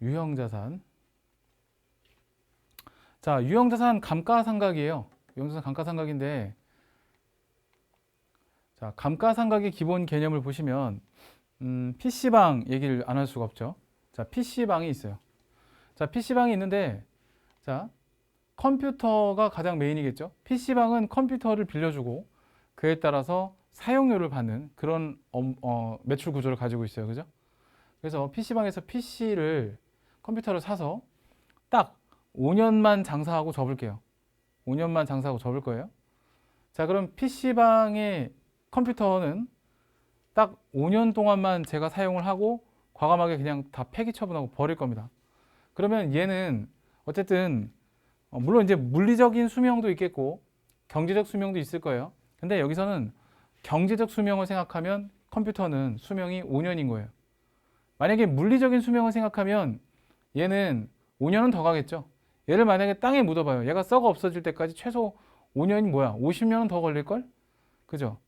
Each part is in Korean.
유형자산. 유형자산 감가상각이에요. 유형자산 감가상각인데, 감가상각의 기본 개념을 보시면, PC방 얘기를 안 할 수가 없죠. PC방이 있어요. PC방이 있는데, 컴퓨터가 가장 메인이겠죠. PC방은 컴퓨터를 빌려주고, 그에 따라서 사용료를 받는 그런 매출 구조를 가지고 있어요. 그죠? 그래서 PC방에서 컴퓨터를 사서 딱 5년만 장사하고 접을게요. 5년만 장사하고 접을 거예요. 그럼 PC방의 컴퓨터는 딱 5년 동안만 제가 사용을 하고 과감하게 그냥 다 폐기 처분하고 버릴 겁니다. 그러면 얘는 어쨌든 물론 이제 물리적인 수명도 있겠고 경제적 수명도 있을 거예요. 근데 여기서는 경제적 수명을 생각하면 컴퓨터는 수명이 5년인 거예요. 만약에 물리적인 수명을 생각하면 얘는 5년은 더 가겠죠. 얘를 만약에 땅에 묻어봐요. 얘가 썩어 없어질 때까지 최소 5년이 뭐야? 50년은 더 걸릴걸? 그죠?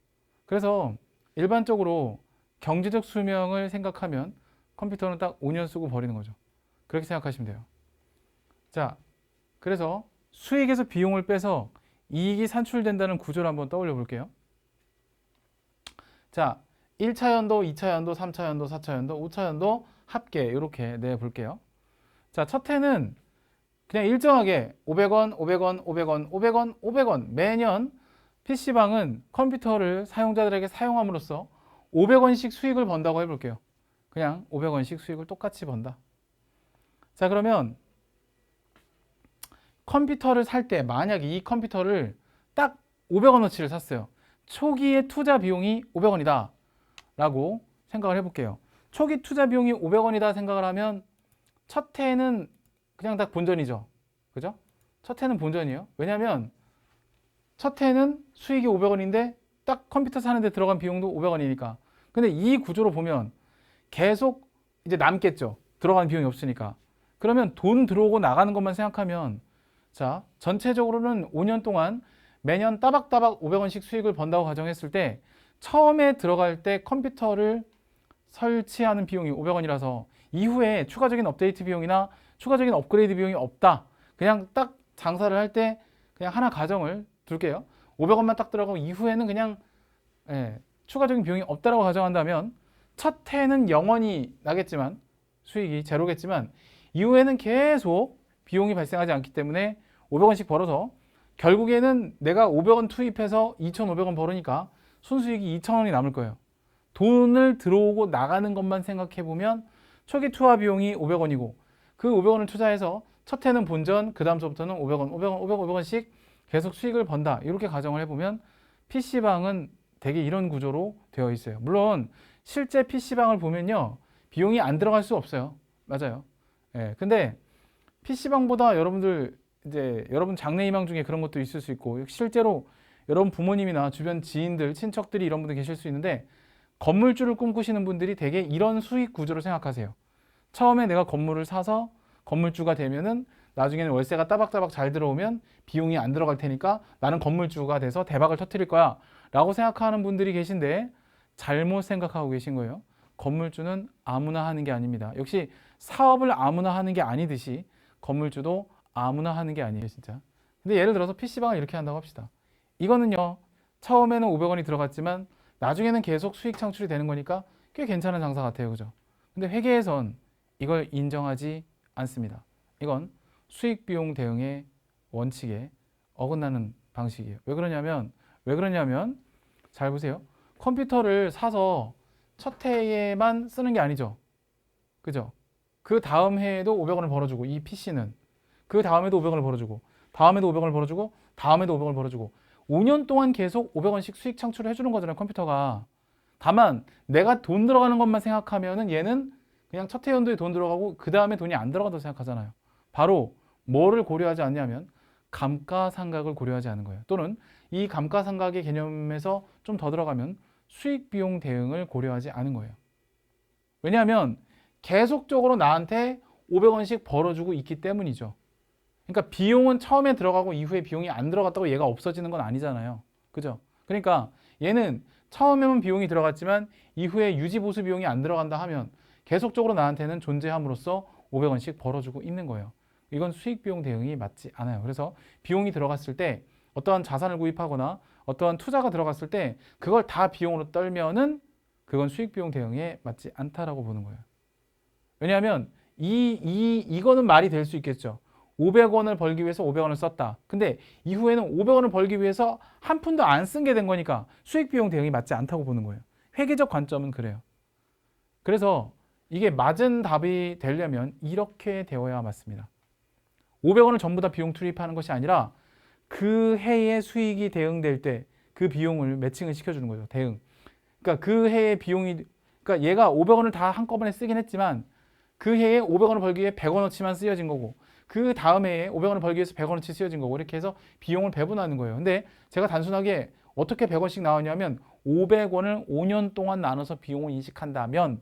그래서 일반적으로 경제적 수명을 생각하면 컴퓨터는 딱 5년 쓰고 버리는 거죠. 그렇게 생각하시면 돼요. 그래서 수익에서 비용을 빼서 이익이 산출된다는 구조를 한번 떠올려 볼게요. 1차 연도, 2차 연도, 3차 연도, 4차 연도, 5차 연도 합계 이렇게 내볼게요. 첫 해는 그냥 일정하게 500원, 500원, 500원, 500원, 500원 매년 PC방은 컴퓨터를 사용자들에게 사용함으로써 500원씩 수익을 번다고 해볼게요. 그냥 500원씩 수익을 똑같이 번다. 그러면 컴퓨터를 살 때 만약에 이 컴퓨터를 딱 500원어치를 샀어요. 초기의 투자 비용이 500원이다 라고 생각을 해볼게요. 초기 투자 비용이 500원이다 생각을 하면 첫 해는 그냥 다 본전이죠. 그죠? 첫 해는 본전이에요. 왜냐하면 첫 해는 수익이 500원인데 딱 컴퓨터 사는데 들어간 비용도 500원이니까. 근데 이 구조로 보면 계속 이제 남겠죠. 들어간 비용이 없으니까. 그러면 돈 들어오고 나가는 것만 생각하면 전체적으로는 5년 동안 매년 따박따박 500원씩 수익을 번다고 가정했을 때 처음에 들어갈 때 컴퓨터를 설치하는 비용이 500원이라서 이후에 추가적인 업데이트 비용이나 추가적인 업그레이드 비용이 없다. 그냥 딱 장사를 할 때 그냥 하나 가정을 둘게요. 500원만 딱 들어가고 이후에는 그냥 추가적인 비용이 없다라고 가정한다면 첫 해는 영원히 나겠지만 수익이 제로겠지만 이후에는 계속 비용이 발생하지 않기 때문에 500원씩 벌어서 결국에는 내가 500원 투입해서 2,500원 벌으니까 순수익이 2,000원이 남을 거예요. 돈을 들어오고 나가는 것만 생각해 보면 초기 투하 비용이 500원이고 그 500원을 투자해서 첫 해는 본전, 그 다음서부터는 500원, 500원, 500원, 500원씩 계속 수익을 번다. 이렇게 가정을 해보면 PC방은 되게 이런 구조로 되어 있어요. 물론 실제 PC방을 보면요. 비용이 안 들어갈 수 없어요. 맞아요. 근데 PC방보다 여러분 장래희망 중에 그런 것도 있을 수 있고 실제로 여러분 부모님이나 주변 지인들, 친척들이 이런 분들 계실 수 있는데 건물주를 꿈꾸시는 분들이 되게 이런 수익 구조를 생각하세요. 처음에 내가 건물을 사서 건물주가 되면은 나중에는 월세가 따박따박 잘 들어오면 비용이 안 들어갈 테니까 나는 건물주가 돼서 대박을 터뜨릴 거야 라고 생각하는 분들이 계신데 잘못 생각하고 계신 거예요. 건물주는 아무나 하는 게 아닙니다. 역시 사업을 아무나 하는 게 아니듯이 건물주도 아무나 하는 게 아니에요, 진짜. 근데 예를 들어서 PC방을 이렇게 한다고 합시다. 이거는요, 처음에는 500원이 들어갔지만 나중에는 계속 수익 창출이 되는 거니까 꽤 괜찮은 장사 같아요, 그죠? 근데 회계에선 이걸 인정하지 않습니다. 이건 수익 비용 대응의 원칙에 어긋나는 방식이에요. 왜 그러냐면 잘 보세요. 컴퓨터를 사서 첫 해에만 쓰는 게 아니죠. 그죠? 그 다음 해에도 500원을 벌어주고 이 PC는 그 다음에도 500원을 벌어주고 다음에도 500원을 벌어주고 다음에도 500원을 벌어주고 5년 동안 계속 500원씩 수익 창출을 해주는 거잖아요, 컴퓨터가. 다만 내가 돈 들어가는 것만 생각하면은 얘는 그냥 첫 해 연도에 돈 들어가고 그 다음에 돈이 안 들어간다고 생각하잖아요. 바로 뭐를 고려하지 않냐면 감가상각을 고려하지 않은 거예요. 또는 이 감가상각의 개념에서 좀 더 들어가면 수익 비용 대응을 고려하지 않은 거예요. 왜냐하면 계속적으로 나한테 500원씩 벌어주고 있기 때문이죠. 그러니까 비용은 처음에 들어가고 이후에 비용이 안 들어갔다고 얘가 없어지는 건 아니잖아요. 그죠? 그러니까 얘는 처음에는 비용이 들어갔지만 이후에 유지 보수 비용이 안 들어간다 하면 계속적으로 나한테는 존재함으로써 500원씩 벌어주고 있는 거예요. 이건 수익 비용 대응이 맞지 않아요. 그래서 비용이 들어갔을 때 어떠한 자산을 구입하거나 어떠한 투자가 들어갔을 때 그걸 다 비용으로 떨면은 그건 수익 비용 대응에 맞지 않다라고 보는 거예요. 왜냐하면 이거는 말이 될 수 있겠죠. 500원을 벌기 위해서 500원을 썼다. 근데 이후에는 500원을 벌기 위해서 한 푼도 안 쓴 게 된 거니까 수익 비용 대응이 맞지 않다고 보는 거예요. 회계적 관점은 그래요. 그래서 이게 맞은 답이 되려면 이렇게 되어야 맞습니다. 500원을 전부 다 비용 투입하는 것이 아니라 그 해의 수익이 대응될 때 그 비용을 매칭을 시켜주는 거죠. 대응. 그러니까 그 해의 비용이, 그러니까 얘가 500원을 다 한꺼번에 쓰긴 했지만 그 해에 500원을 벌기 위해 100원어치만 쓰여진 거고 그 다음 해에 500원을 벌기 위해서 100원어치 쓰여진 거고 이렇게 해서 비용을 배분하는 거예요. 근데 제가 단순하게 어떻게 100원씩 나오냐면 500원을 5년 동안 나눠서 비용을 인식한다면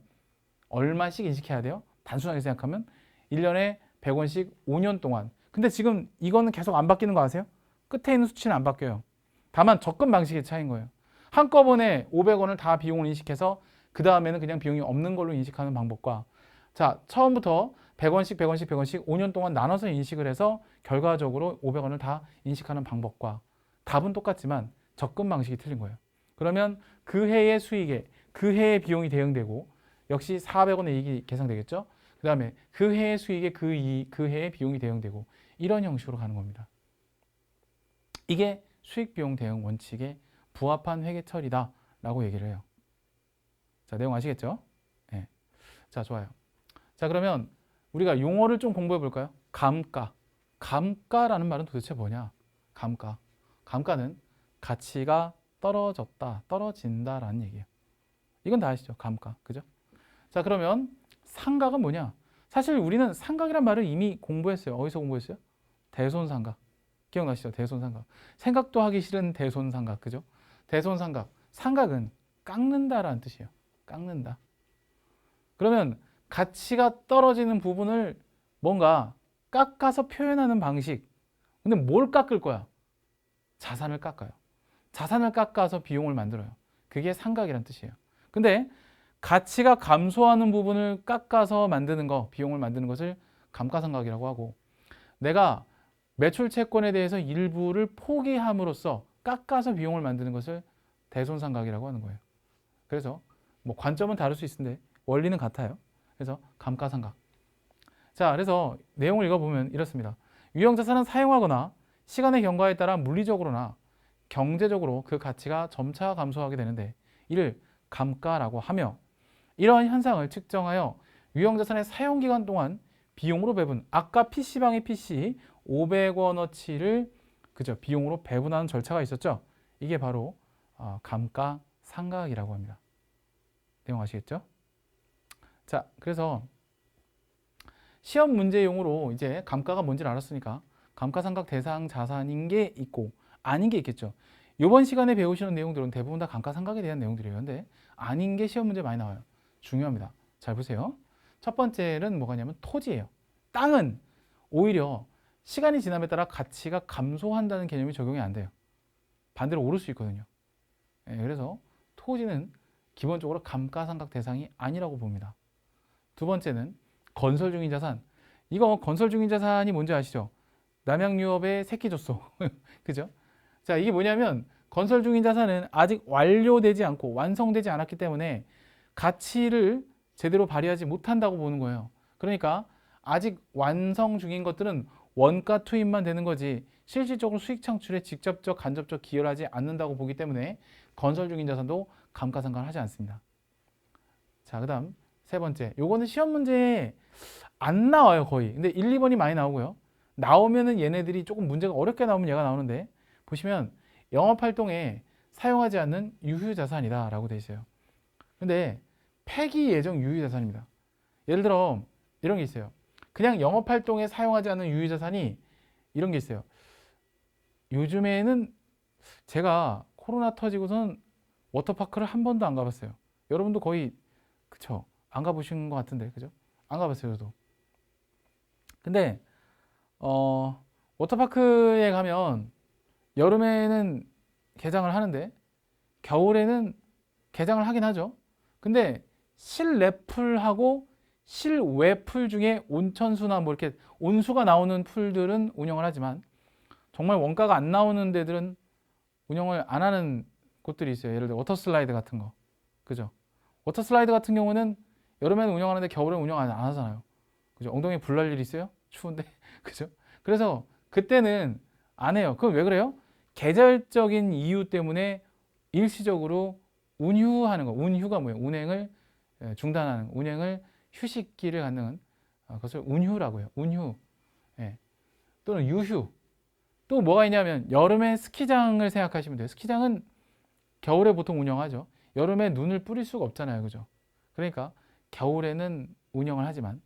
얼마씩 인식해야 돼요? 단순하게 생각하면 1년에 100원씩 5년 동안. 근데 지금 이거는 계속 안 바뀌는 거 아세요? 끝에 있는 수치는 안 바뀌어요. 다만 접근 방식의 차이인 거예요. 한꺼번에 500원을 다 비용을 인식해서 그 다음에는 그냥 비용이 없는 걸로 인식하는 방법과 자, 처음부터 100원씩 100원씩 100원씩 5년 동안 나눠서 인식을 해서 결과적으로 500원을 다 인식하는 방법과 답은 똑같지만 접근 방식이 틀린 거예요. 그러면 그 해의 수익에 그 해의 비용이 대응되고 역시 400원의 이익이 계산되겠죠. 그 다음에 그 해의 수익에 그 해의 비용이 대응되고 이런 형식으로 가는 겁니다. 이게 수익비용 대응 원칙에 부합한 회계 처리다 라고 얘기를 해요. 자, 내용 아시겠죠? 네. 자, 좋아요. 자, 그러면 우리가 용어를 좀 공부해 볼까요? 감가. 감가라는 말은 도대체 뭐냐? 감가. 감가는 가치가 떨어졌다, 떨어진다라는 얘기예요. 이건 다 아시죠? 감가. 그죠? 자, 그러면 상각은 뭐냐? 사실 우리는 상각이란 말을 이미 공부했어요. 어디서 공부했어요? 대손상각. 기억나시죠? 대손상각. 생각도 하기 싫은 대손상각. 그죠? 대손상각. 상각은 깎는다라는 뜻이에요. 깎는다. 그러면 가치가 떨어지는 부분을 뭔가 깎아서 표현하는 방식. 근데 뭘 깎을 거야? 자산을 깎아요. 자산을 깎아서 비용을 만들어요. 그게 상각이란 뜻이에요. 근데 가치가 감소하는 부분을 깎아서 만드는 거, 비용을 만드는 것을 감가상각이라고 하고 내가 매출 채권에 대해서 일부를 포기함으로써 깎아서 비용을 만드는 것을 대손상각이라고 하는 거예요. 그래서 뭐 관점은 다를 수 있는데 원리는 같아요. 그래서 감가상각. 자, 그래서 내용을 읽어보면 이렇습니다. 유형자산은 사용하거나 시간의 경과에 따라 물리적으로나 경제적으로 그 가치가 점차 감소하게 되는데 이를 감가라고 하며 이러한 현상을 측정하여 유형자산의 사용기간 동안 비용으로 배분, 아까 PC방의 PC 500원어치를 그죠? 비용으로 배분하는 절차가 있었죠? 이게 바로 감가상각이라고 합니다. 내용 아시겠죠? 자, 그래서 시험 문제용으로 이제 감가가 뭔지를 알았으니까 감가상각 대상 자산인 게 있고 아닌 게 있겠죠. 이번 시간에 배우시는 내용들은 대부분 다 감가상각에 대한 내용들이에요. 근데 아닌 게 시험 문제 많이 나와요. 중요합니다. 잘 보세요. 첫 번째는 뭐가냐면 토지예요. 땅은 오히려 시간이 지남에 따라 가치가 감소한다는 개념이 적용이 안 돼요. 반대로 오를 수 있거든요. 그래서 토지는 기본적으로 감가상각 대상이 아니라고 봅니다. 두 번째는 건설 중인 자산. 이거 건설 중인 자산이 뭔지 아시죠? 남양유업의 새끼줬소. 그죠? 자, 이게 뭐냐면 건설 중인 자산은 아직 완료되지 않고 완성되지 않았기 때문에 가치를 제대로 발휘하지 못한다고 보는 거예요. 그러니까 아직 완성 중인 것들은 원가 투입만 되는 거지 실질적으로 수익 창출에 직접적 간접적 기여를 하지 않는다고 보기 때문에 건설 중인 자산도 감가상각을 하지 않습니다. 자, 그 다음 세 번째, 요거는 시험 문제에 안 나와요 거의. 근데 1, 2번이 많이 나오고요. 나오면은 얘네들이 조금 문제가 어렵게 나오면 얘가 나오는데 보시면 영업활동에 사용하지 않는 유휴자산이다 라고 돼 있어요. 근데 폐기 예정 유휴자산입니다. 예를 들어 이런 게 있어요. 그냥 영업활동에 사용하지 않는 유휴자산이 이런 게 있어요. 요즘에는 제가 코로나 터지고선 워터파크를 한 번도 안 가봤어요. 여러분도 거의 그쵸? 안 가보신 것 같은데 그죠? 안 가봤어요 저도. 근데 워터파크에 가면 여름에는 개장을 하는데 겨울에는 개장을 하긴 하죠. 근데 실내 풀하고 실외 풀 중에 온천수나 뭐 이렇게 온수가 나오는 풀들은 운영을 하지만 정말 원가가 안 나오는 데들은 운영을 안 하는 곳들이 있어요. 예를 들어 워터슬라이드 같은 거. 그죠? 워터슬라이드 같은 경우는 여름에는 운영하는데 겨울에는 운영 안 하잖아요. 그죠? 엉덩이에 불 날 일 있어요? 추운데. 그죠? 그래서 그때는 안 해요. 그럼 왜 그래요? 계절적인 이유 때문에 일시적으로 운휴하는 거. 운휴가 뭐예요? 운행을 중단하는, 운행을 휴식기를 갖는 그것을 운휴라고 해요. 운휴. 예. 또는 유휴. 또 뭐가 있냐면 여름에 스키장을 생각하시면 돼요. 스키장은 겨울에 보통 운영하죠. 여름에 눈을 뿌릴 수가 없잖아요. 그죠? 그러니까 겨울에는 운영을 하지만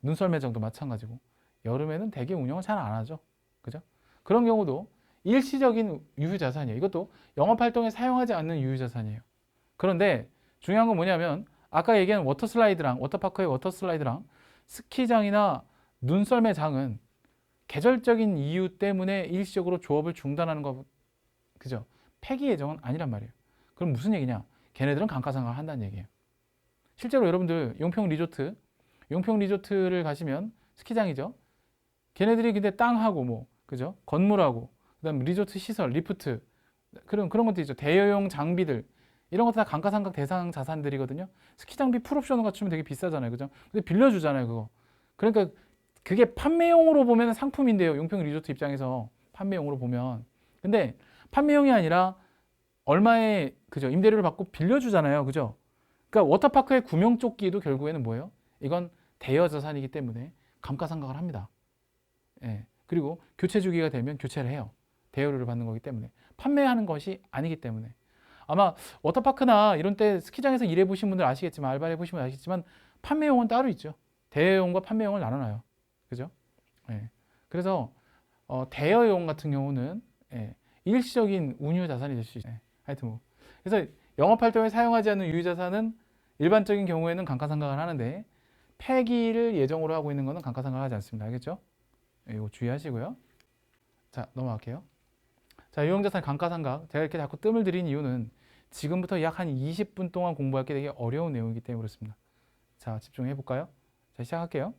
눈썰 매장도 마찬가지고 여름에는 대개 운영을 잘 안 하죠. 그죠? 그런 경우도 일시적인 유휴자산이에요. 이것도 영업활동에 사용하지 않는 유휴자산이에요. 그런데 중요한 건 뭐냐면 아까 얘기한 워터슬라이드랑 워터파크의 워터슬라이드랑 스키장이나 눈썰매장은 계절적인 이유 때문에 일시적으로 조업을 중단하는 거, 그죠? 폐기 예정은 아니란 말이에요. 그럼 무슨 얘기냐? 걔네들은 감가상각을 한다는 얘기예요. 실제로 여러분들 용평 리조트를 가시면 스키장이죠. 걔네들이 근데 땅하고 뭐, 그죠? 건물하고, 그다음 리조트 시설, 리프트 그런 것도 있죠. 대여용 장비들 이런 것도 다 감가상각 대상 자산들이거든요. 스키 장비 풀옵션을 갖추면 되게 비싸잖아요, 그죠? 근데 빌려주잖아요, 그거. 그러니까 그게 판매용으로 보면 상품인데요. 용평 리조트 입장에서 판매용으로 보면. 근데 판매용이 아니라 얼마에 그죠? 임대료를 받고 빌려주잖아요, 그죠? 그러니까 워터파크의 구명조끼도 결국에는 뭐예요? 이건 대여 자산이기 때문에 감가상각을 합니다. 예. 그리고 교체 주기가 되면 교체를 해요. 대여료를 받는 거기 때문에 판매하는 것이 아니기 때문에 아마 워터파크나 이런 때 스키장에서 일해 보신 분들 아시겠지만 알바해 보신 분들 아시겠지만 판매용은 따로 있죠. 대여용과 판매용을 나눠놔요. 그죠? 예. 그래서 대여용 같은 경우는 일시적인 운유 자산이 될 수 있어요. 하여튼 뭐 그래서 영업 활동에 사용하지 않는 유유 자산은 일반적인 경우에는 감가상각을 하는데 폐기를 예정으로 하고 있는 것은 감가상각을 하지 않습니다. 알겠죠? 이거 주의하시고요. 자, 넘어갈게요. 자, 유형자산 감가상각. 제가 이렇게 자꾸 뜸을 들인 이유는 지금부터 약 한 20분 동안 공부할 게 되게 어려운 내용이기 때문에 그렇습니다. 자, 집중해 볼까요? 자, 시작할게요.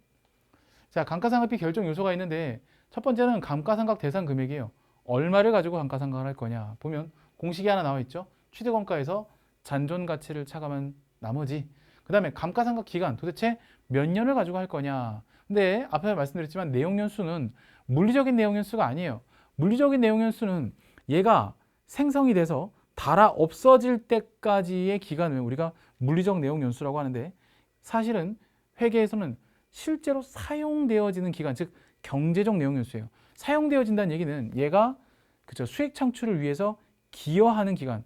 자, 감가상각비 결정 요소가 있는데 첫 번째는 감가상각 대상 금액이에요. 얼마를 가지고 감가상각을 할 거냐. 보면 공식이 하나 나와 있죠. 취득원가에서 잔존 가치를 차감한 나머지. 그 다음에 감가상각 기간 도대체 몇 년을 가지고 할 거냐. 근데 앞에 말씀드렸지만 내용연수는 물리적인 내용연수가 아니에요. 물리적인 내용연수는 얘가 생성이 돼서 달아 없어질 때까지의 기간을 우리가 물리적 내용연수라고 하는데 사실은 회계에서는 실제로 사용되어지는 기간, 즉 경제적 내용연수예요. 사용되어진다는 얘기는 얘가 그죠 수익 창출을 위해서 기여하는 기간.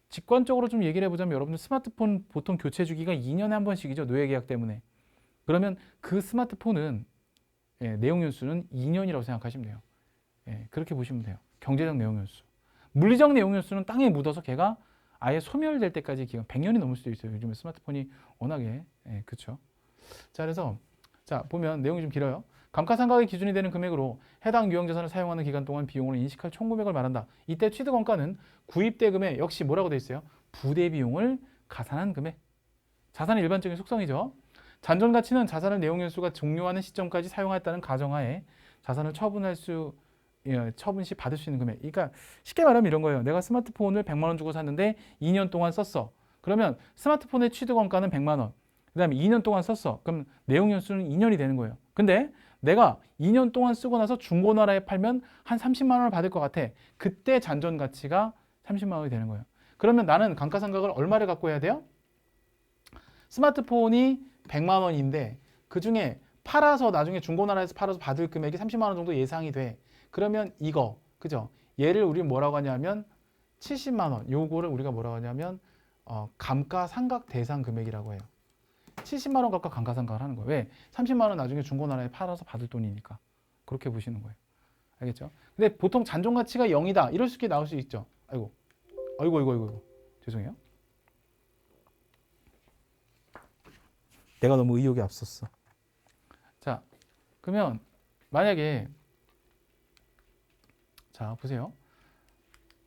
직관적으로 좀 얘기를 해보자면 여러분들 스마트폰 보통 교체 주기가 2년에 한 번씩이죠. 노예 계약 때문에. 그러면 그 스마트폰은 내용연수는 2년이라고 생각하시면 돼요. 그렇게 보시면 돼요. 경제적 내용연수. 물리적 내용연수는 땅에 묻어서 걔가 아예 소멸될 때까지 기간 100년이 넘을 수도 있어요. 요즘에 스마트폰이 워낙에 그렇죠. 자, 그래서 자 보면 내용이 좀 길어요. 감가상각의 기준이 되는 금액으로 해당 유형자산을 사용하는 기간 동안 비용을 인식할 총금액을 말한다. 이때 취득원가는 구입대금에 역시 뭐라고 되어 있어요? 부대비용을 가산한 금액. 자산의 일반적인 속성이죠. 잔존가치는 자산을 내용연수가 종료하는 시점까지 사용하였다는 가정하에 자산을 처분 시 받을 수 있는 금액. 그러니까 쉽게 말하면 이런 거예요. 내가 스마트폰을 100만 원 주고 샀는데 2년 동안 썼어. 그러면 스마트폰의 취득원가는 100만 원. 그 다음에 2년 동안 썼어. 그럼 내용연수는 2년이 되는 거예요. 근데 내가 2년 동안 쓰고 나서 중고나라에 팔면 한 30만 원을 받을 것 같아. 그때 잔존 가치가 30만 원이 되는 거예요. 그러면 나는 감가상각을 얼마를 갖고 해야 돼요? 스마트폰이 100만 원인데 그 중에 팔아서 나중에 중고나라에서 팔아서 받을 금액이 30만 원 정도 예상이 돼. 그러면 이거, 그죠? 얘를 우리 뭐라고 하냐면 70만 원. 요거를 우리가 뭐라고 하냐면 감가상각 대상 금액이라고 해요. 70만 원 갖고 감가상각을 하는 거예요. 왜? 30만 원 나중에 중고나라에 팔아서 받을 돈이니까. 그렇게 보시는 거예요. 알겠죠? 근데 보통 잔존 가치가 0이다. 이럴 수 있게 나올 수 있죠. 아이고. 죄송해요. 내가 너무 의욕이 앞섰어. 자, 그러면 만약에 자, 보세요.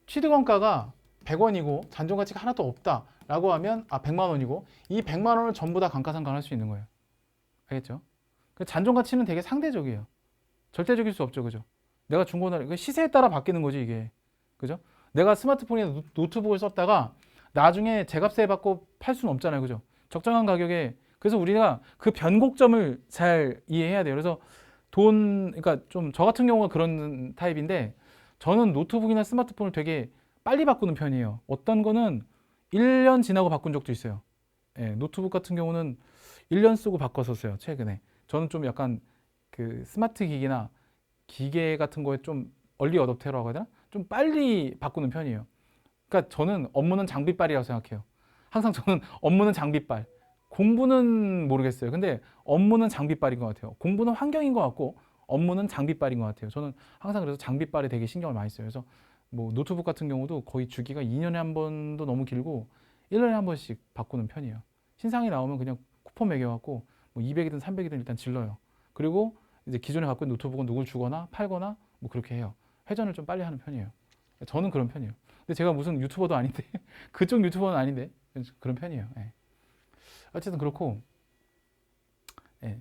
취득원가가 100원이고 잔존 가치가 하나도 없다라고 하면 100만 원이고 이 100만 원을 전부 다 감가상각할 수 있는 거예요. 알겠죠? 잔존 가치는 되게 상대적이에요. 절대적일 수 없죠, 그죠? 내가 중고나 시세에 따라 바뀌는 거지 이게, 그죠? 내가 스마트폰이나 노트북을 썼다가 나중에 제값에 받고 팔 수는 없잖아요, 그죠? 적정한 가격에. 그래서 우리가 그 변곡점을 잘 이해해야 돼요. 그래서 그러니까 좀 저 같은 경우가 그런 타입인데 저는 노트북이나 스마트폰을 되게 빨리 바꾸는 편이에요. 어떤 거는 1년 지나고 바꾼 적도 있어요. 예, 노트북 같은 경우는 1년 쓰고 바꿨었어요, 최근에. 저는 좀 약간 그 스마트 기기나 기계 같은 거에 좀 얼리 어댑터라고 해야 되나? 좀 빨리 바꾸는 편이에요. 그러니까 저는 업무는 장비빨이라고 생각해요. 항상 저는 업무는 장비빨. 공부는 모르겠어요. 근데 업무는 장비빨인 것 같아요. 공부는 환경인 것 같고 업무는 장비빨인 것 같아요. 저는 항상 그래서 장비빨에 되게 신경을 많이 써요. 그래서 뭐 노트북 같은 경우도 거의 주기가 2년에 한 번도 너무 길고 1년에 한 번씩 바꾸는 편이에요. 신상이 나오면 그냥 쿠폰 매겨갖고 뭐 200이든 300이든 일단 질러요. 그리고 이제 기존에 갖고 있는 노트북은 누굴 주거나 팔거나 뭐 그렇게 해요. 회전을 좀 빨리 하는 편이에요. 저는 그런 편이에요. 근데 제가 무슨 유튜버도 아닌데 그쪽 유튜버는 아닌데 그런 편이에요. 예. 어쨌든 그렇고, 예.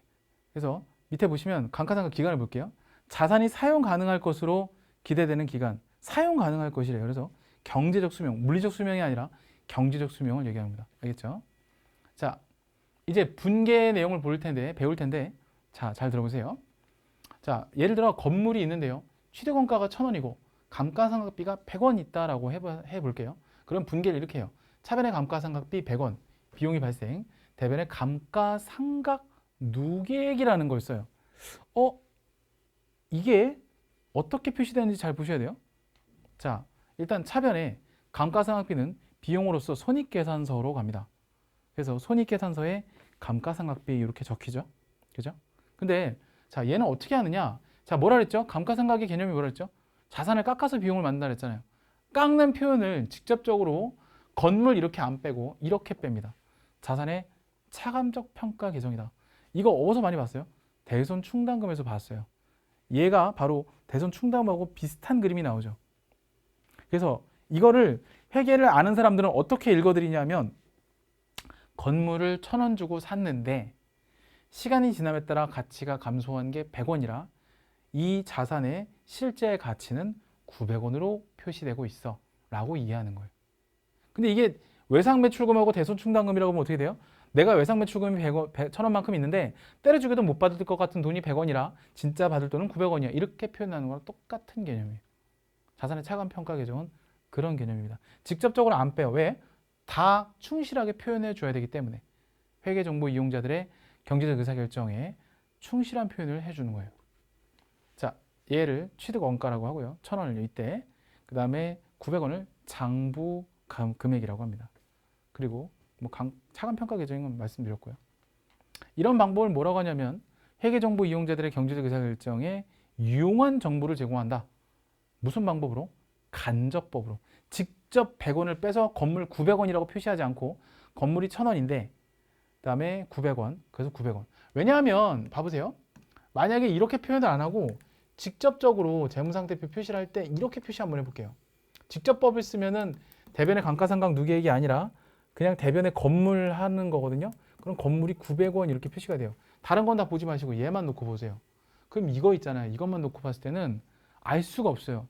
그래서 밑에 보시면 감가상각 기간을 볼게요. 자산이 사용 가능할 것으로 기대되는 기간, 사용 가능할 것이래요. 그래서 경제적 수명, 물리적 수명이 아니라 경제적 수명을 얘기합니다. 알겠죠? 자, 이제 분계 내용을 배울 텐데, 자, 잘 들어보세요. 자, 예를 들어 건물이 있는데요. 취득원가가 1,000원이고 감가상각비가 100원 있다라고 해볼게요. 그럼 분계를 이렇게 해요. 차변의 감가상각비 100원, 비용이 발생, 대변의 감가상각 누계액이라는 걸 써요. 이게 어떻게 표시되는지 잘 보셔야 돼요. 자, 일단 차변에 감가상각비는 비용으로서 손익계산서로 갑니다. 그래서 손익계산서에 감가상각비 이렇게 적히죠. 그죠? 근데 자, 얘는 어떻게 하느냐? 자, 뭐라 그랬죠? 감가상각의 개념이 뭐라 그랬죠? 자산을 깎아서 비용을 만든다 그랬잖아요. 깎는 표현을 직접적으로 건물 이렇게 안 빼고 이렇게 뺍니다. 자산의 차감적 평가 계정이다. 이거 어디서 많이 봤어요? 대손 충당금에서 봤어요. 얘가 바로 대손 충당금하고 비슷한 그림이 나오죠. 그래서 이거를 회계를 아는 사람들은 어떻게 읽어드리냐면 건물을 1,000원 주고 샀는데 시간이 지남에 따라 가치가 감소한 게 100원이라 이 자산의 실제 가치는 900원으로 표시되고 있어 라고 이해하는 거예요. 근데 이게 외상매출금하고 대손충당금이라고 하면 어떻게 돼요? 내가 외상매출금이 1,000원만큼 있는데 때려주게도 못 받을 것 같은 돈이 100원이라 진짜 받을 돈은 900원이야. 이렇게 표현하는 거랑 똑같은 개념이에요. 자산의 차감평가 계정은 그런 개념입니다. 직접적으로 안 빼요. 왜? 다 충실하게 표현해 줘야 되기 때문에. 회계정보 이용자들의 경제적 의사결정에 충실한 표현을 해주는 거예요. 자, 얘를 취득원가라고 하고요. 1,000원을 이때, 그 다음에 900원을 장부 금액이라고 합니다. 그리고 뭐 차감평가 계정인 건 말씀드렸고요. 이런 방법을 뭐라고 하냐면 회계정보 이용자들의 경제적 의사결정에 유용한 정보를 제공한다. 무슨 방법으로? 간접법으로. 직접 100원을 빼서 건물 900원이라고 표시하지 않고 건물이 1,000원인데 그 다음에 900원, 그래서 900원. 왜냐하면 봐보세요. 만약에 이렇게 표현을 안 하고 직접적으로 재무상태표 표시를 할 때 이렇게 표시 한번 해볼게요. 직접법을 쓰면은 대변의 감가상각 누계액이 아니라 그냥 대변의 건물 하는 거거든요. 그럼 건물이 900원 이렇게 표시가 돼요. 다른 건 다 보지 마시고 얘만 놓고 보세요. 그럼 이거 있잖아요. 이것만 놓고 봤을 때는 알 수가 없어요.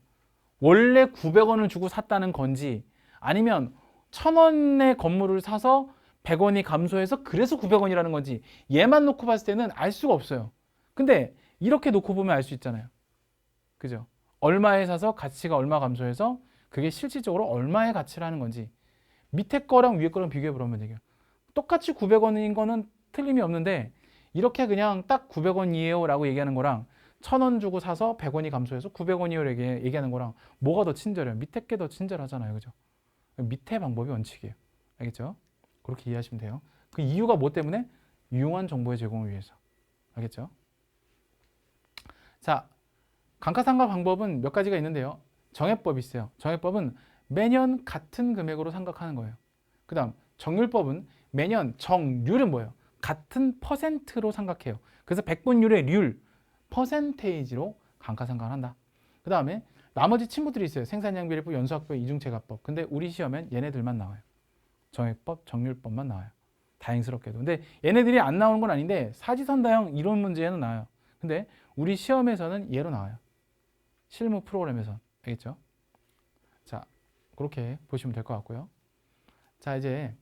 원래 900원을 주고 샀다는 건지 아니면 1,000원의 건물을 사서 100원이 감소해서 그래서 900원이라는 건지 얘만 놓고 봤을 때는 알 수가 없어요. 근데 이렇게 놓고 보면 알 수 있잖아요. 그죠? 얼마에 사서 가치가 얼마 감소해서 그게 실질적으로 얼마의 가치라는 건지 밑에 거랑 위에 거랑 비교해 보면 되게요. 똑같이 900원인 거는 틀림이 없는데 이렇게 그냥 딱 900원이에요 라고 얘기하는 거랑 1,000원 주고 사서 100원이 감소해서 900원이에요 라고 얘기하는 거랑 뭐가 더 친절해요? 밑에 게 더 친절하잖아요. 그죠? 밑에 방법이 원칙이에요. 알겠죠? 그렇게 이해하시면 돼요. 그 이유가 뭐 때문에? 유용한 정보의 제공을 위해서. 알겠죠? 자, 감가상각 방법은 몇 가지가 있는데요. 정액법이 있어요. 정액법은 매년 같은 금액으로 상각하는 거예요. 그 다음 정률법은 매년 정률은 뭐예요? 같은 퍼센트로 상각해요. 그래서 백분율의 률, 퍼센테이지로 감가상각을 한다. 그 다음에 나머지 친구들이 있어요. 생산량비례법, 연수학법, 이중채가법. 근데 우리 시험엔 얘네들만 나와요. 정액법, 정률법만 나와요. 다행스럽게도. 근데 얘네들이 안 나오는 건 아닌데 사지선다형 이론 문제에는 나와요. 근데 우리 시험에서는 얘로 나와요. 실무 프로그램에서. 알겠죠? 자, 그렇게 보시면 될 것 같고요. 자, 이제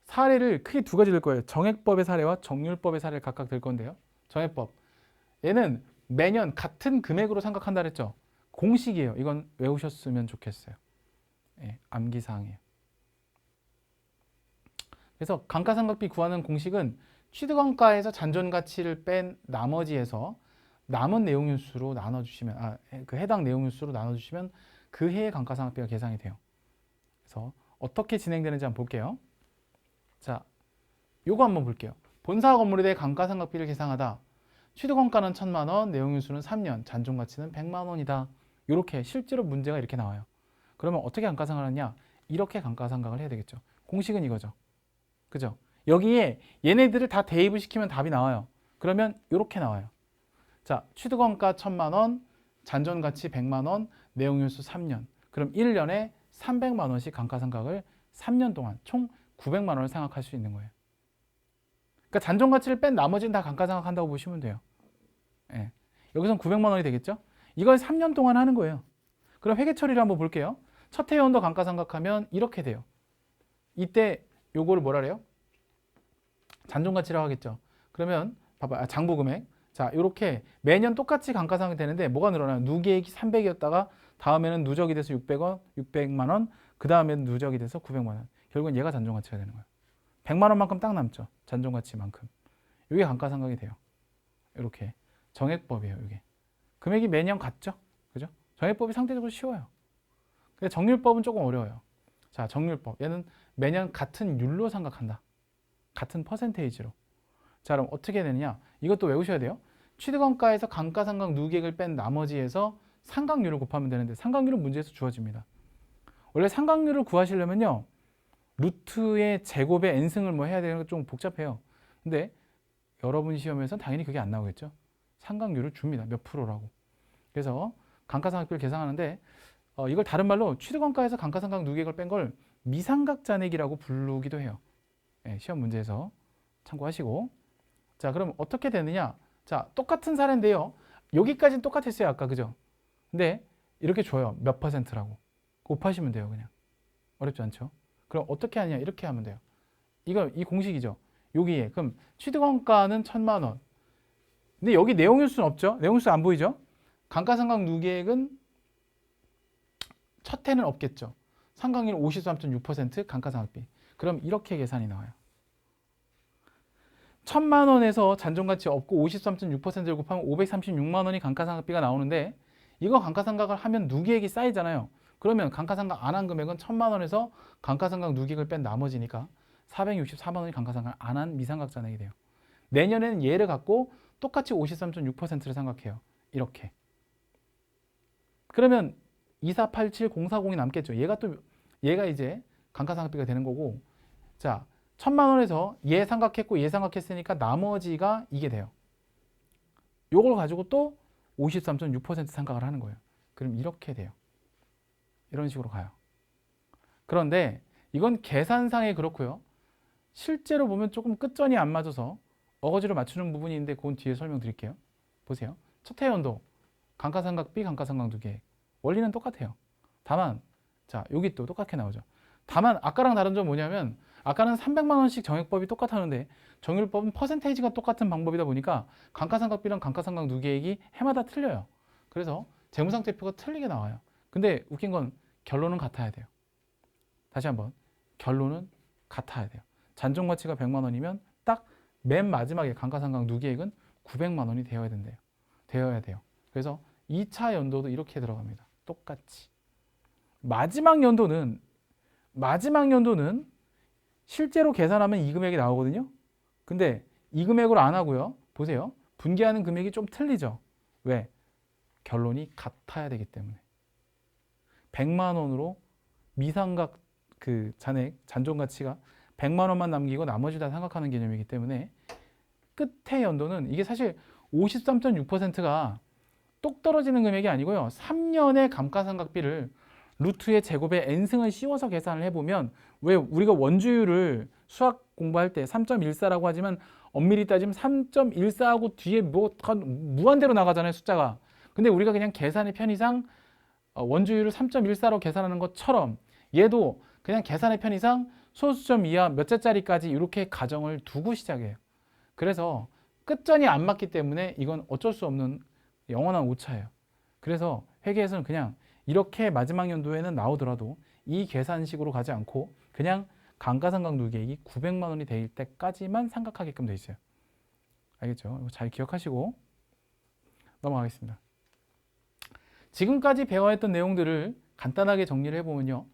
사례를 크게 두 가지 들 거예요. 정액법의 사례와 정률법의 사례를 각각 들 건데요. 정액법. 얘는 매년 같은 금액으로 생각한다 그랬죠. 공식이에요. 이건 외우셨으면 좋겠어요. 예, 암기사항이에요. 그래서 감가상각비 구하는 공식은 취득원가에서 잔존가치를 뺀 나머지에서 남은 내용윤수로 나눠주시면, 그 해당 내용윤수로 나눠주시면 그 해의 감가상각비가 계산이 돼요. 그래서 어떻게 진행되는지 한번 볼게요. 자, 요거 한번 볼게요. 본사 건물에 대해 감가상각비를 계산하다. 취득원가는 1,000만 원, 내용윤수는 3년, 잔존가치는 100만 원이다. 이렇게 실제로 문제가 이렇게 나와요. 그러면 어떻게 감가상각을 하냐? 이렇게 감가상각을 해야 되겠죠. 공식은 이거죠. 그죠? 여기에 얘네들을 다 대입을 시키면 답이 나와요. 그러면 이렇게 나와요. 자, 취득원가 1,000만 원, 잔존가치 100만 원, 내용윤수 3년. 그럼 1년에 300만 원씩 감가상각을 3년 동안 총 900만 원을 생각할 수 있는 거예요. 그러니까 잔존가치를 뺀 나머지는 다 감가상각한다고 보시면 돼요. 예. 여기선 900만 원이 되겠죠? 이걸 3년 동안 하는 거예요. 그럼 회계 처리를 한번 볼게요. 첫 해 연도 감가상각하면 이렇게 돼요. 이때 요거를 뭐라래요? 잔존가치라고 하겠죠. 그러면 봐봐, 장부금액. 자, 이렇게 매년 똑같이 감가상각이 되는데 뭐가 늘어나요? 누계액이 300이었다가 다음에는 누적이 돼서 600원, 600만 원, 그 다음에는 누적이 돼서 900만 원. 결국은 얘가 잔존가치가 되는 거예요. 100만 원만큼 딱 남죠. 잔존가치만큼. 이게 감가상각이 돼요. 이렇게 정액법이에요. 이게 금액이 매년 같죠. 그죠? 정액법이 상대적으로 쉬워요. 근데 정률법은 조금 어려워요. 자, 정률법. 얘는 매년 같은 율로 생각한다. 같은 퍼센테이지로. 자, 그럼 어떻게 되느냐? 이것도 외우셔야 돼요. 취득원가에서 감가상각 누계액을 뺀 나머지에서 상각률을 곱하면 되는데 상각률은 문제에서 주어집니다. 원래 상각률을 구하시려면요. 루트의 제곱에 n승을 뭐 해야 되는 거 좀 복잡해요. 근데 여러분 시험에서는 당연히 그게 안 나오겠죠. 상각률을 줍니다. 몇 프로라고. 그래서 감가상각비를 계산하는데 이걸 다른 말로 취득원가에서 감가상각 누계액을 뺀 걸 미상각잔액이라고 부르기도 해요. 네, 시험 문제에서 참고하시고. 자, 그럼 어떻게 되느냐? 자, 똑같은 사례인데요. 여기까지는 똑같았어요. 아까 그죠? 근데 이렇게 줘요. 몇 퍼센트라고. 곱하시면 돼요. 그냥. 어렵지 않죠? 그럼 어떻게 하냐? 이렇게 하면 돼요. 이 공식이죠. 여기에. 그럼 취득원가는 1,000만 원. 근데 여기 내용일수는 없죠? 내용일수 안 보이죠? 감가상각 누계액은 첫 해는 없겠죠. 상각률 53.6% 감가상각비. 그럼 이렇게 계산이 나와요. 1,000만 원에서 잔존가치 없고 53.6%를 곱하면 536만 원이 감가상각비가 나오는데 이거 감가상각을 하면 누계액이 쌓이잖아요. 그러면 감가상각 안 한 금액은 1,000만 원에서 감가상각 누계액을 뺀 나머지니까 464만 원이 감가상각 안 한 미상각잔액이 돼요. 내년에는 얘를 갖고 똑같이 53.6%를 생각해요. 이렇게. 그러면 2487,040이 남겠죠. 얘가 이제 감가상각비가 되는 거고. 자, 1,000만 원에서 얘 삼각했고 얘 삼각했으니까 나머지가 이게 돼요. 요걸 가지고 또 53.6% 생각을 하는 거예요. 그럼 이렇게 돼요. 이런 식으로 가요. 그런데 이건 계산상에 그렇고요. 실제로 보면 조금 끝전이 안 맞아서 어거지로 맞추는 부분이 있는데 그건 뒤에 설명드릴게요. 보세요. 첫 해 연도 감가상각비, 감가상각 누계액. 원리는 똑같아요. 다만 자, 여기 또 똑같게 나오죠. 다만 아까랑 다른 점은 뭐냐면 아까는 300만 원씩 정액법이 똑같았는데 정률법은 퍼센테이지가 똑같은 방법이다 보니까 감가상각비랑 감가상각 누계액이 해마다 틀려요. 그래서 재무상태표가 틀리게 나와요. 근데 웃긴 건 결론은 같아야 돼요. 다시 한번 결론은 같아야 돼요. 잔존가치가 100만 원이면 딱 맨 마지막에 감가상각 누계액은 900만 원이 되어야 돼요. 그래서 2차 연도도 이렇게 들어갑니다. 똑같이. 마지막 연도는 실제로 계산하면 이 금액이 나오거든요. 근데 이 금액으로 안 하고요. 보세요. 분기하는 금액이 좀 틀리죠. 왜? 결론이 같아야 되기 때문에. 100만 원으로 미상각 그 잔존 가치가 100만 원만 남기고 나머지 다 생각하는 개념이기 때문에 끝의 연도는 이게 사실 53.6%가 똑 떨어지는 금액이 아니고요. 3년의 감가상각비를 루트의 제곱에 n승을 씌워서 계산을 해보면, 왜 우리가 원주율을 수학 공부할 때 3.14라고 하지만 엄밀히 따지면 3.14하고 뒤에 뭐 무한대로 나가잖아요, 숫자가. 근데 우리가 그냥 계산의 편의상 원주율을 3.14로 계산하는 것처럼 얘도 그냥 계산의 편의상 소수점 이하 몇 자짜리까지 이렇게 가정을 두고 시작해요. 그래서 끝전이 안 맞기 때문에 이건 어쩔 수 없는 영원한 오차예요. 그래서 회계에서는 그냥 이렇게 마지막 연도에는 나오더라도 이 계산식으로 가지 않고 그냥 감가상각 누계액이 900만 원이 될 때까지만 생각하게끔 돼 있어요. 알겠죠? 이거 잘 기억하시고 넘어가겠습니다. 지금까지 배워했던 내용들을 간단하게 정리를 해보면요.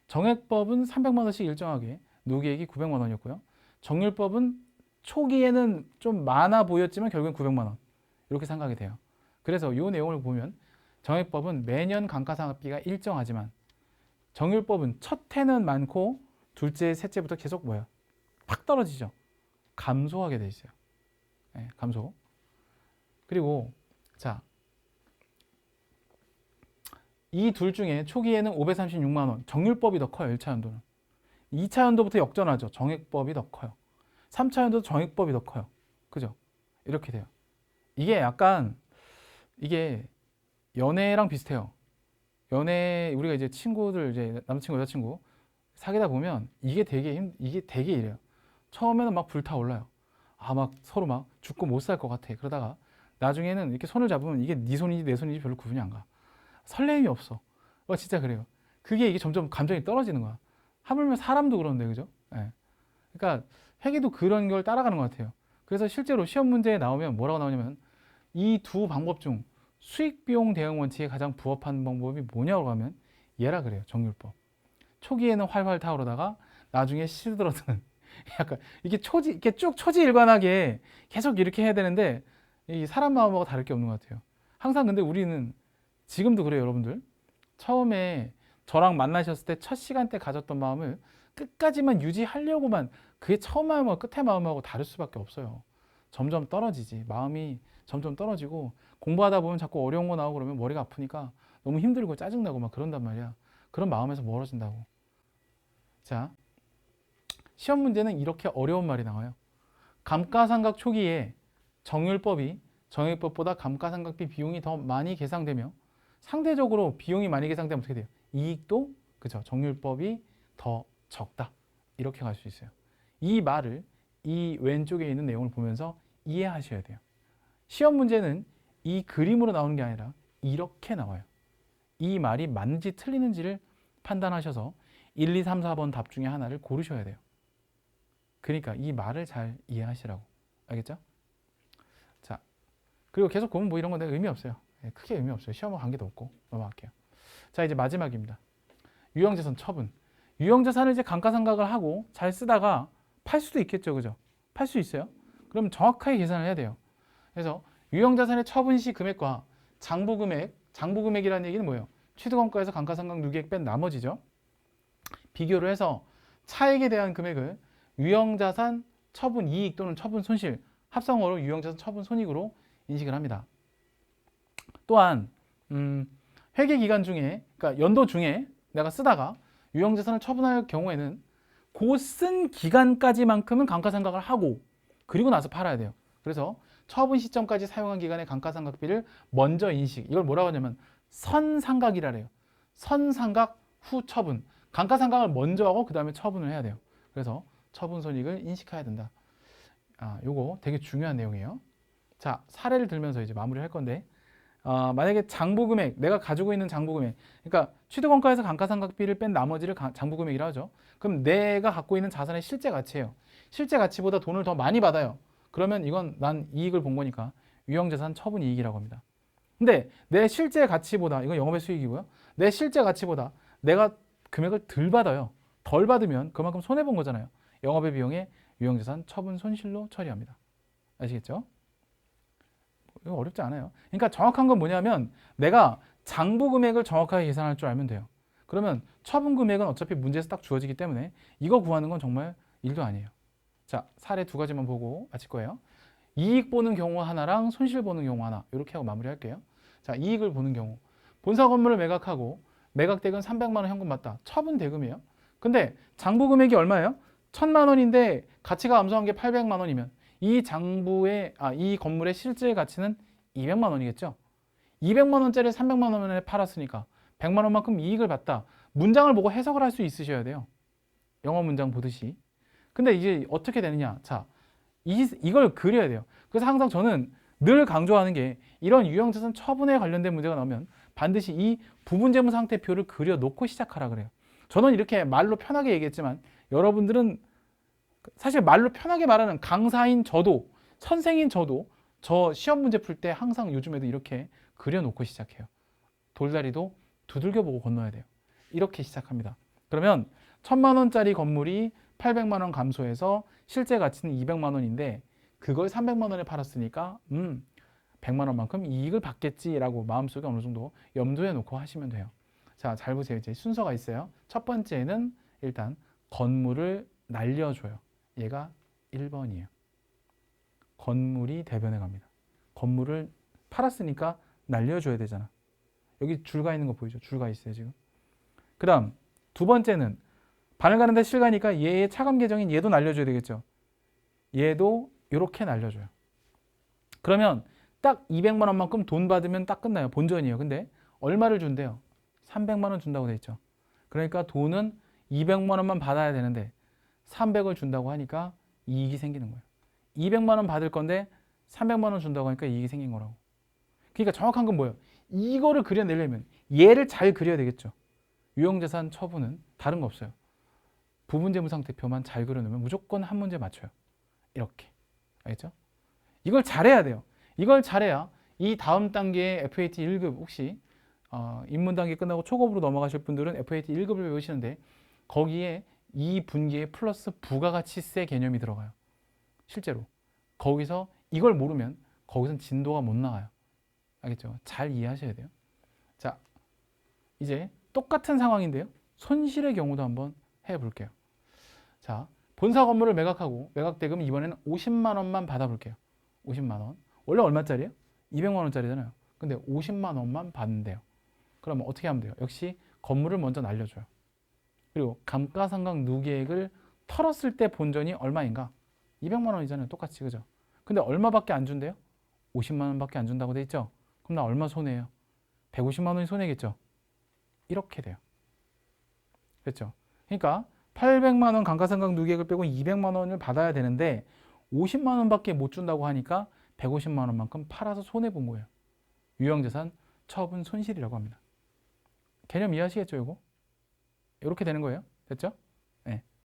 정액법은 300만 원씩 일정하게, 누계액이 900만 원이었고요. 정률법은 초기에는 좀 많아 보였지만 결국엔 900만 원 이렇게 생각이 돼요. 그래서 이 내용을 보면 정액법은 매년 감가상각비가 일정하지만 정률법은 첫 해는 많고 둘째, 셋째부터 계속 뭐야? 팍 떨어지죠. 감소하게 돼 있어요. 네, 감소. 그리고 자, 이 둘 중에 초기에는 536만 원, 정률법이 더 커요. 1차 연도는. 2차 연도부터 역전하죠. 정액법이 더 커요. 3차 연도도 정액법이 더 커요. 그죠? 이렇게 돼요. 이게 약간 이게 연애랑 비슷해요. 연애 우리가 이제 친구들 이제 남자친구 여자친구 사귀다 보면 이게 되게 이래요. 처음에는 막 불타올라요. 아, 막 서로 막 죽고 못 살 것 같아. 그러다가 나중에는 이렇게 손을 잡으면 이게 네 손인지 내 손인지 별로 구분이 안 가. 설렘이 없어. 진짜 그래요. 그게 이게 점점 감정이 떨어지는 거야. 하물며 사람도 그런데, 그죠? 예. 그러니까 회계도 그런 걸 따라가는 것 같아요. 그래서 실제로 시험 문제에 나오면 뭐라고 나오냐면 이 두 방법 중 수익 비용 대응 원칙에 가장 부합한 방법이 뭐냐고 하면 얘라 그래요. 정률법. 초기에는 활활 타오르다가 나중에 시들어드는 약간 이게 이렇게 쭉 초지일관하게 계속 이렇게 해야 되는데 이 사람 마음하고 다를 게 없는 것 같아요. 항상 근데 우리는 지금도 그래요, 여러분들. 처음에 저랑 만나셨을 때 첫 시간 때 가졌던 마음을 끝까지만 유지하려고만, 그게 처음 마음하고 끝의 마음하고 다를 수밖에 없어요. 점점 떨어지지. 마음이 점점 떨어지고 공부하다 보면 자꾸 어려운 거 나오고 그러면 머리가 아프니까 너무 힘들고 짜증나고 막 그런단 말이야. 그런 마음에서 멀어진다고. 자, 시험 문제는 이렇게 어려운 말이 나와요. 감가상각 초기에 정률법이 정액법보다 감가상각비 비용이 더 많이 계상되며 상대적으로 비용이 많이 계상되면 어떻게 돼요? 이익도 그죠? 정률법이 더 적다. 이렇게 갈 수 있어요. 이 말을 이 왼쪽에 있는 내용을 보면서 이해하셔야 돼요. 시험 문제는 이 그림으로 나오는 게 아니라 이렇게 나와요. 이 말이 맞는지 틀리는지를 판단하셔서 1, 2, 3, 4번 답 중에 하나를 고르셔야 돼요. 그러니까 이 말을 잘 이해하시라고. 알겠죠? 자, 그리고 계속 보면 뭐 이런 건 의미 없어요. 크게 의미 없어요. 시험과 관계도 없고. 넘어갈게요. 자, 이제 마지막입니다. 유형자산 처분. 유형자산을 이제 감가상각을 하고 잘 쓰다가 팔 수도 있겠죠. 그죠? 팔 수 있어요. 그럼 정확하게 계산을 해야 돼요. 그래서 유형자산의 처분 시 금액과 장부금액, 장부금액이라는 얘기는 뭐예요? 취득원가에서 감가상각 누계액 뺀 나머지죠. 비교를 해서 차액에 대한 금액을 유형자산 처분 이익 또는 처분 손실, 합성어로 유형자산 처분 손익으로 인식을 합니다. 또한 회계 기간 중에, 그러니까 연도 중에 내가 쓰다가 유형자산을 처분할 경우에는 그 쓴 기간까지만큼은 감가상각을 하고 그리고 나서 팔아야 돼요. 그래서 처분 시점까지 사용한 기간의 감가상각비를 먼저 인식. 이걸 뭐라고 하냐면 선상각이라 해요. 선상각 후 처분. 감가상각을 먼저 하고 그 다음에 처분을 해야 돼요. 그래서 처분 손익을 인식해야 된다. 요거 되게 중요한 내용이에요. 자, 사례를 들면서 이제 마무리할 건데, 만약에 장부금액, 내가 가지고 있는 장부금액, 그러니까 취득원가에서 감가상각비를 뺀 나머지를 장부금액이라 하죠. 그럼 내가 갖고 있는 자산의 실제 가치예요. 실제 가치보다 돈을 더 많이 받아요. 그러면 이건 난 이익을 본 거니까 유형자산 처분 이익이라고 합니다. 근데 내 실제 가치보다, 이건 영업의 수익이고요. 내 실제 가치보다 내가 금액을 덜 받아요. 덜 받으면 그만큼 손해본 거잖아요. 영업의 비용에 유형자산 처분 손실로 처리합니다. 아시겠죠? 이거 어렵지 않아요. 그러니까 정확한 건 뭐냐면 내가 장부 금액을 정확하게 계산할 줄 알면 돼요. 그러면 처분 금액은 어차피 문제에서 딱 주어지기 때문에 이거 구하는 건 정말 일도 아니에요. 자, 사례 두 가지만 보고 마칠 거예요. 이익 보는 경우 하나랑 손실 보는 경우 하나, 이렇게 하고 마무리할게요. 자, 이익을 보는 경우 본사 건물을 매각하고 매각 대금 300만 원 현금 받다. 처분 대금이에요. 근데 장부 금액이 얼마예요? 1000만 원인데 가치가 감소한 게 800만 원이면 이 이 건물의 실제 가치는 200만 원이겠죠. 200만 원짜리 300만 원에 팔았으니까 100만 원만큼 이익을 봤다. 문장을 보고 해석을 할 수 있으셔야 돼요. 영어 문장 보듯이. 근데 이제 어떻게 되느냐? 자, 이걸 그려야 돼요. 그래서 항상 저는 늘 강조하는 게 이런 유형자산 처분에 관련된 문제가 나오면 반드시 이 부분재무상태표를 그려놓고 시작하라 그래요. 저는 이렇게 말로 편하게 얘기했지만 여러분들은 사실 말로 편하게 말하는 강사인 저도, 선생인 저도 저 시험 문제 풀 때 항상 요즘에도 이렇게 그려놓고 시작해요. 돌다리도 두들겨 보고 건너야 돼요. 이렇게 시작합니다. 그러면 1000만 원짜리 건물이 800만 원 감소해서 실제 가치는 200만 원인데 그걸 300만 원에 팔았으니까 100만 원만큼 이익을 받겠지라고 마음속에 어느 정도 염두에 놓고 하시면 돼요. 자, 잘 보세요. 이제 순서가 있어요. 첫 번째는 일단 건물을 날려줘요. 얘가 1번이에요. 건물이 대변에 갑니다. 건물을 팔았으니까 날려줘야 되잖아. 여기 줄가 있는 거 보이죠? 줄가 있어요, 지금. 그 다음, 두 번째는 반을 가는데 실가니까 얘의 차감 계정인 얘도 날려줘야 되겠죠. 얘도 이렇게 날려줘요. 그러면 딱 200만 원만큼 돈 받으면 딱 끝나요. 본전이에요. 근데 얼마를 준대요? 300만 원 준다고 돼 있죠. 그러니까 돈은 200만 원만 받아야 되는데 300을 준다고 하니까 이익이 생기는 거예요. 200만 원 받을 건데 300만 원 준다고 하니까 이익이 생긴 거라고. 그러니까 정확한 건 뭐예요? 이거를 그려내려면 얘를 잘 그려야 되겠죠. 유형자산 처분은 다른 거 없어요. 부분재무상태표만 잘 그려놓으면 무조건 한 문제 맞춰요. 이렇게. 알겠죠? 이걸 잘해야 돼요. 이걸 잘해야 이 다음 단계의 FAT 1급 혹시 입문 단계 끝나고 초급으로 넘어가실 분들은 FAT 1급을 배우시는데 거기에 이 분기에 플러스 부가가치세 개념이 들어가요. 실제로. 거기서 이걸 모르면 거기선 진도가 못 나가요. 알겠죠? 잘 이해하셔야 돼요. 자, 이제 똑같은 상황인데요. 손실의 경우도 한번 해볼게요. 자, 본사 건물을 매각하고 매각 대금 이번에는 50만 원만 받아볼게요. 50만 원. 원래 얼마짜리예요? 200만 원짜리잖아요. 근데 50만 원만 받는데요. 그러면 어떻게 하면 돼요? 역시 건물을 먼저 날려줘요. 그리고 감가상각 누계액을 털었을 때 본전이 얼마인가? 200만 원이잖아요. 똑같이, 그죠? 근데 얼마밖에 안 준대요? 50만 원밖에 안 준다고 돼 있죠? 그럼 나 얼마 손해예요? 150만 원이 손해겠죠? 이렇게 돼요. 그렇죠? 그러니까 800만 원 감가상각 누계액을 빼고 200만 원을 받아야 되는데 50만 원밖에 못 준다고 하니까 150만 원만큼 팔아서 손해 본 거예요. 유형자산 처분 손실이라고 합니다. 개념 이해하시겠죠, 이거? 이렇게 되는 거예요. 됐죠?